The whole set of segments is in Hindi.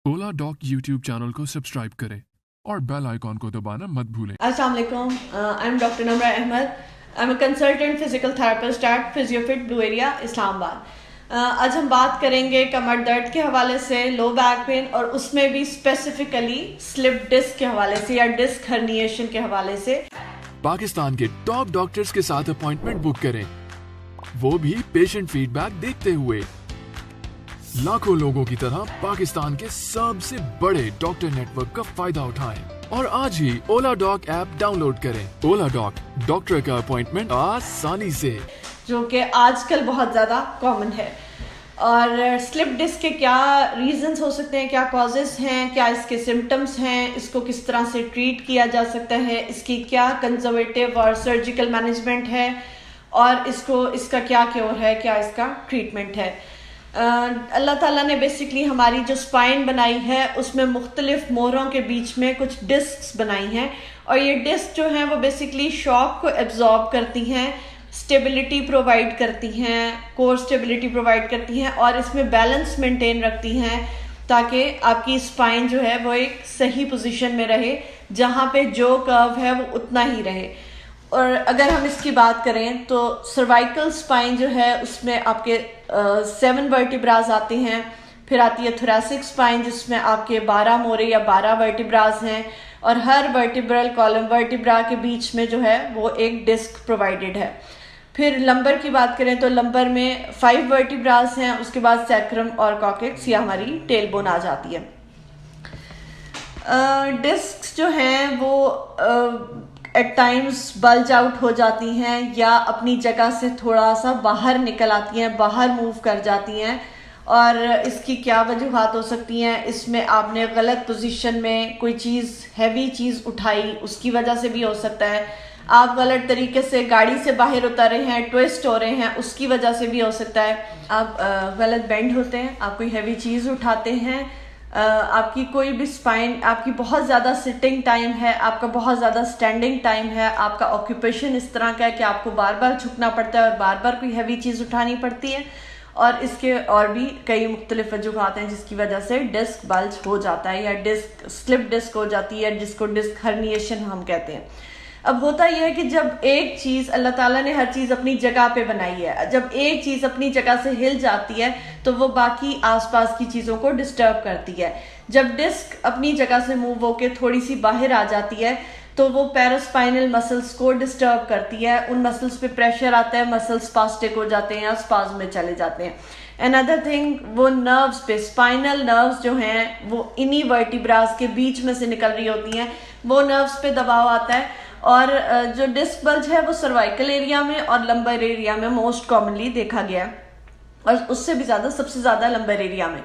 ओला डॉक यूट्यूब चैनल को सब्सक्राइब करें और बेल आइकॉन को दबाना मत भूलें। अस्सलाम वालेकुम, I am doctor Namra Ahmed. I am a consultant physical therapist at Physiofit Blue Area Islamabad. आज हम बात करेंगे कमर दर्द के हवाले से, लो बैक पेन और उसमें भी स्पेसिफिकली स्लिप डिस्क के हवाले से या डिस्क हर्निएशन के हवाले से। पाकिस्तान के टॉप डॉक्टर्स के साथ अपॉइंटमेंट बुक करें, वो भी पेशेंट फीडबैक देखते हुए। लाखों लोगों की तरह पाकिस्तान के सबसे बड़े डॉक्टर नेटवर्क का फायदा उठाएं और आज ही ओला डॉक ऐप डाउनलोड करें। ओला डॉक, डॉक्टर का अपॉइंटमेंट आसानी से, जो कि आजकल बहुत ज़्यादा कॉमन है। और स्लिप डिस्क के क्या रीजंस हो सकते हैं, क्या कॉजेस हैं, क्या इसके सिम्टम्स हैं, इसको किस तरह से ट्रीट किया जा सकता है, इसकी क्या कंजर्वेटिव और सर्जिकल मैनेजमेंट है और इसका क्या क्योर है, क्या इसका ट्रीटमेंट है। अल्लाह ताला ने बेसिकली हमारी जो स्पाइन बनाई है उसमें मुख्तलिफ मोहरों के बीच में कुछ डिस्क्स बनाई हैं और ये डिस्क जो हैं वो बेसिकली शॉक को एब्जॉर्ब करती हैं, स्टेबिलिटी प्रोवाइड करती हैं, कोर स्टेबिलिटी प्रोवाइड करती हैं और इसमें बैलेंस मेंटेन रखती हैं ताकि आपकी स्पाइन जो है वो एक सही पोजीशन में रहे, जहाँ पे जो कर्व है वो उतना ही रहे। और अगर हम इसकी बात करें तो सर्वाइकल स्पाइन जो है उसमें आपके 7 वर्टिब्राज आते हैं, फिर आती है थोरैसिक स्पाइन जिसमें आपके 12 मोरे या 12 वर्टिब्राज हैं और हर वर्टिब्रल कॉलम वर्टिब्रा के बीच में जो है वो एक डिस्क प्रोवाइडेड है। फिर लंबर की बात करें तो लंबर में 5 वर्टिब्राज हैं, उसके बाद सैक्रम और कॉकेक्स या हमारी टेलबोन आ जाती है। डिस्क जो हैं वो एट टाइम्स बल्ज आउट हो जाती हैं या अपनी जगह से थोड़ा सा बाहर निकल आती हैं, बाहर मूव कर जाती हैं। और इसकी क्या वजूहात हो सकती हैं, इसमें आपने गलत पोजीशन में कोई चीज़, हैवी चीज़ उठाई, उसकी वजह से भी हो सकता है। आप गलत तरीके से गाड़ी से बाहर उतरे हैं, ट्विस्ट हो रहे हैं, उसकी वजह से भी हो सकता है। आप गलत बेंड होते हैं, आप कोई हैवी चीज़ उठाते हैं, आपकी कोई भी स्पाइन, आपकी बहुत ज़्यादा सिटिंग टाइम है, आपका बहुत ज़्यादा स्टैंडिंग टाइम है, आपका ऑक्यूपेशन इस तरह का है कि आपको बार बार झुकना पड़ता है और बार बार कोई हैवी चीज़ उठानी पड़ती है। और इसके और भी कई मुख्तलिफ वजूहात हैं जिसकी वजह से डिस्क बल्ज हो जाता है या डिस्क स्लिप डिस्क हो जाती है, जिसको डिस्क हर्निएशन हम कहते हैं। अब होता यह है कि जब एक चीज़, अल्लाह ताला ने हर चीज़ अपनी जगह पे बनाई है, जब एक चीज़ अपनी जगह से हिल जाती है तो वो बाकी आसपास की चीज़ों को डिस्टर्ब करती है। जब डिस्क अपनी जगह से मूव होकर थोड़ी सी बाहर आ जाती है तो वो पैरास्पाइनल मसल्स को डिस्टर्ब करती है, उन मसल्स पे प्रेशर आता है, मसल्स स्पास्टिक हो जाते हैं या स्पाज्म में चले जाते हैं। अनदर थिंग, वो नर्व्स पे, स्पाइनल नर्व्स जो हैं वो इन्हीं वर्टिब्रास के बीच में से निकल रही होती हैं, वो नर्व्स पे दबाव आता है। और जो डिस्क बल्ज है वो सर्वाइकल एरिया में और लंबर एरिया में मोस्ट कॉमनली देखा गया है और उससे भी ज़्यादा, सबसे ज़्यादा लंबर एरिया में।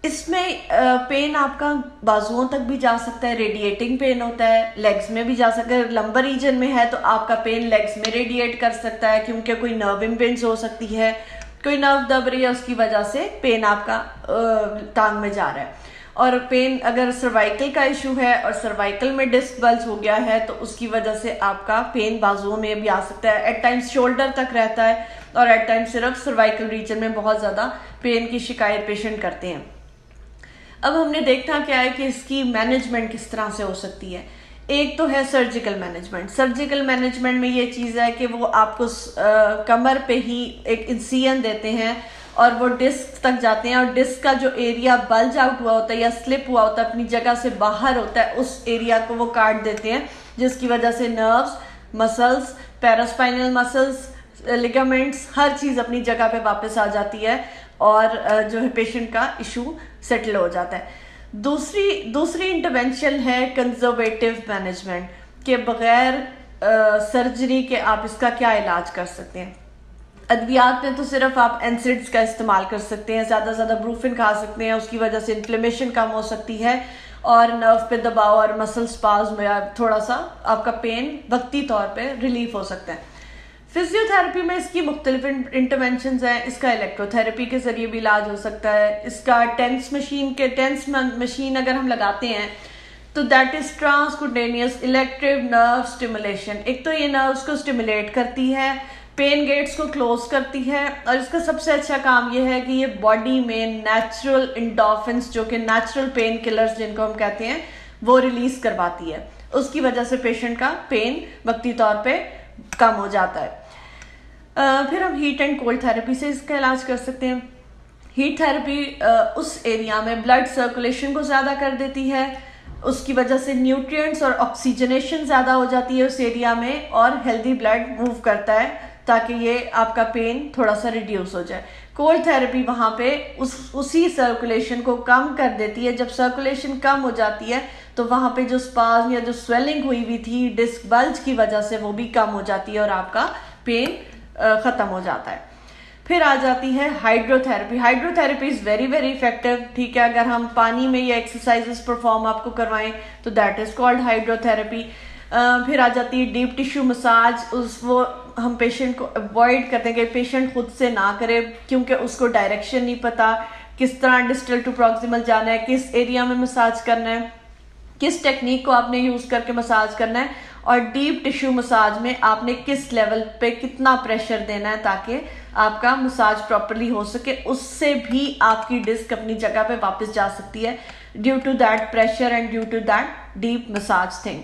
इसमें पेन आपका बाजुओं तक भी जा सकता है, रेडिएटिंग पेन होता है, लेग्स में भी जा सकता है। लंबर रीजन में है तो आपका पेन लेग्स में रेडिएट कर सकता है क्योंकि कोई नर्व इम्पेंस हो सकती है, कोई नर्व दब रही है, उसकी वजह से पेन आपका टांग में जा रहा है। और पेन अगर सर्वाइकल का इशू है और सर्वाइकल में डिस्क बल्ज हो गया है तो उसकी वजह से आपका पेन बाजुओं में भी आ सकता है, एट टाइम्स शोल्डर तक रहता है और एट टाइम्स सिर्फ सर्वाइकल रीजन में बहुत ज़्यादा पेन की शिकायत पेशेंट करते हैं। अब हमने देखना क्या है कि इसकी मैनेजमेंट किस तरह से हो सकती है। एक तो है सर्जिकल मैनेजमेंट। सर्जिकल मैनेजमेंट में ये चीज़ है कि वो आपको कमर पे ही एक इंसिजन देते हैं और वो डिस्क तक जाते हैं और डिस्क का जो एरिया बल्ज आउट हुआ होता है या स्लिप हुआ होता है, अपनी जगह से बाहर होता है, उस एरिया को वो काट देते हैं, जिसकी वजह से nerves, muscles, paraspinal muscles, ligaments, हर चीज़ अपनी जगह पे वापस आ जाती है और जो है पेशेंट का इशू सेटल हो जाता है। दूसरी इंटरवेंशन है कंजर्वेटिव मैनेजमेंट, के बगैर सर्जरी के आप इसका क्या इलाज कर सकते हैं। अद्वियात में तो सिर्फ आप एनसिड्स का इस्तेमाल कर सकते हैं, ज़्यादा से ज़्यादा ब्रूफिन खा सकते हैं, उसकी वजह से इन्फ्लेमेशन कम हो सकती है और नर्व पे दबाव और मसल स्पाज्म या थोड़ा सा आपका पेन वक्ती तौर पे रिलीफ हो सकता है। फिजियोथेरेपी में इसकी मुख्तलिफ इंटरवेंशंस हैं। इसका इलेक्ट्रोथेरेपी के जरिए भी इलाज हो सकता है। इसका टेंस मशीन अगर हम लगाते हैं तो that is transcutaneous electric nerve stimulation. एक तो ये नर्व्स को स्टिमुलेट करती है, पेन गेट्स को क्लोज करती है, और इसका सबसे अच्छा काम यह है कि ये बॉडी में नेचुरल इंडोर्फिन्स, जो कि नेचुरल पेन किलर्स जिनको हम कहते हैं, वो रिलीज करवाती है। उसकी वजह से पेशेंट का पेन वक्ती तौर पे कम हो जाता है। फिर हम हीट एंड कोल्ड थेरेपी से इसका इलाज कर सकते हैं। हीट थेरेपी उस एरिया में ब्लड सर्कुलेशन को ज़्यादा कर देती है, उसकी वजह से न्यूट्रिएंट्स और ऑक्सीजनेशन ज़्यादा हो जाती है उस एरिया में, और हेल्दी ब्लड मूव करता है ताकि ये आपका पेन थोड़ा सा रिड्यूस हो जाए। कोल्ड थेरेपी वहाँ पे उसी सर्कुलेशन को कम कर देती है। जब सर्कुलेशन कम हो जाती है तो वहाँ पे जो स्पाज्म या जो स्वेलिंग हुई थी डिस्क बल्ज की वजह से, वो भी कम हो जाती है और आपका पेन ख़त्म हो जाता है। फिर आ जाती है hydrotherapy. Hydrotherapy is very very effective, ठीक है। अगर हम पानी में ये एक्सरसाइजेस परफॉर्म आपको करवाएं तो दैट इज़ कॉल्ड हाइड्रोथेरेपी। फिर आ जाती है डीप टिश्यू मसाज। वो हम पेशेंट को अवॉइड करते हैं कि पेशेंट खुद से ना करे, क्योंकि उसको डायरेक्शन नहीं पता, किस तरह डिस्टल टू प्रॉक्सिमल जाना है, किस एरिया में मसाज करना है, किस टेक्निक को आपने यूज़ करके मसाज करना है, और डीप टिश्यू मसाज में आपने किस लेवल पे कितना प्रेशर देना है ताकि आपका मसाज प्रॉपरली हो सके। उससे भी आपकी डिस्क अपनी जगह पे वापस जा सकती है due to that pressure and due to that deep massage thing.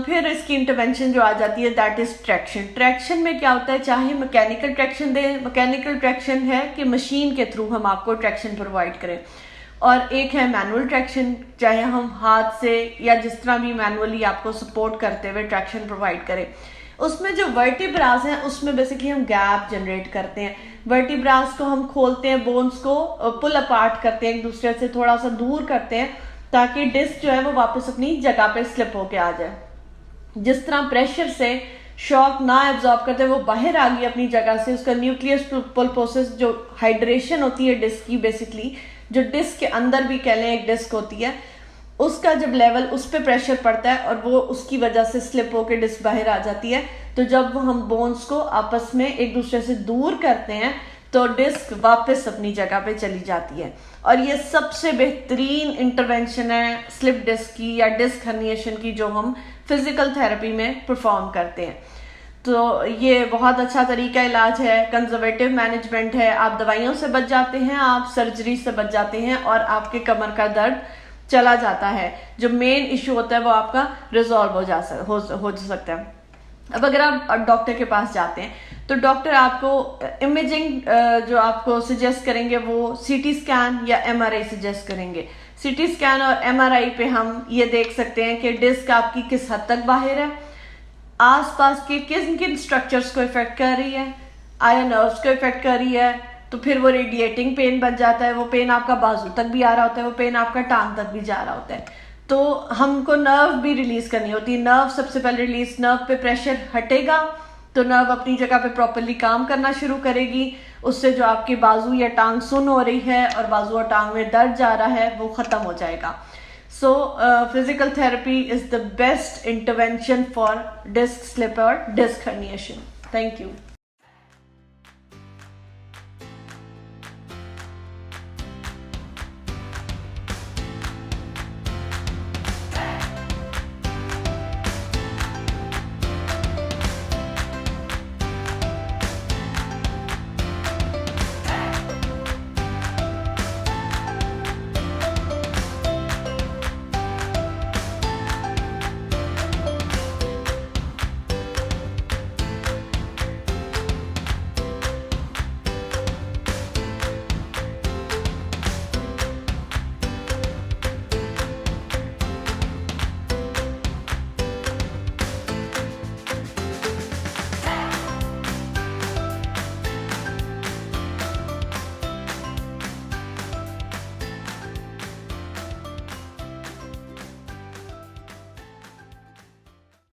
फिर इसकी इंटरवेंशन जो आ जाती है दैट इज ट्रैक्शन। ट्रैक्शन में क्या होता है, चाहे मैकेनिकल ट्रैक्शन दे, मैकेनिकल ट्रैक्शन है कि मशीन के थ्रू हम आपको ट्रैक्शन प्रोवाइड करें, और एक है मैनुअल ट्रैक्शन, चाहे हम हाथ से या जिस तरह भी मैनुअली आपको सपोर्ट करते हुए ट्रैक्शन प्रोवाइड करें। उसमें जो वर्टिब्रास हैं उसमें बेसिकली हम गैप जनरेट करते हैं। वर्टिब्रास को हम खोलते हैं, बोन्स को पुल अपार्ट करते हैं, एक दूसरे से थोड़ा सा दूर करते हैं ताकि डिस्क जो है वो वापस अपनी जगह पे स्लिप होके आ जाए। जिस तरह प्रेशर से शॉक ना एब्जॉर्ब करते वो बाहर आ गई अपनी जगह से, उसका न्यूक्लियस पुल्पोसिस जो हाइड्रेशन होती है डिस्क की, बेसिकली जो डिस्क के अंदर भी कह लें एक डिस्क होती है, उसका जब लेवल उस पर प्रेशर पड़ता है और वो उसकी वजह से स्लिप होकर डिस्क बाहर आ जाती है। तो जब हम बोन्स को आपस में एक दूसरे से दूर करते हैं तो डिस्क वापस अपनी जगह पे चली जाती है। और ये सबसे बेहतरीन इंटरवेंशन है स्लिप डिस्क की या डिस्क हर्निएशन की जो हम फिजिकल थेरेपी में परफॉर्म करते हैं। तो ये बहुत अच्छा तरीका इलाज है, कंजर्वेटिव मैनेजमेंट है। आप दवाइयों से बच जाते हैं, आप सर्जरी से बच जाते हैं, और आपके कमर का दर्द चला जाता है। जो मेन इशू होता है वो आपका रिजॉल्व हो सकता है। अब अगर आप डॉक्टर के पास जाते हैं तो डॉक्टर आपको इमेजिंग जो आपको सजेस्ट करेंगे वो सीटी स्कैन या एमआरआई सजेस्ट करेंगे। सीटी स्कैन और एमआरआई पे हम ये देख सकते हैं कि डिस्क आपकी किस हद तक बाहर है, आसपास के किन किन स्ट्रक्चर्स को इफेक्ट कर रही है, आया नर्व्स को इफेक्ट कर रही है, तो फिर वो रेडिएटिंग पेन बन जाता है। वो पेन आपका बाजू तक भी आ रहा होता है, वो पेन आपका टांग तक भी जा रहा होता है। तो हमको नर्व भी रिलीज करनी होती है। नर्व सबसे पहले रिलीज, नर्व पे प्रेशर हटेगा तो नर्व अपनी जगह पे प्रॉपरली काम करना शुरू करेगी। उससे जो आपकी बाजू या टांग सुन हो रही है और बाजू और टांग में दर्द जा रहा है वो खत्म हो जाएगा। So physical therapy is the best intervention for disc slip or disc herniation. Thank you.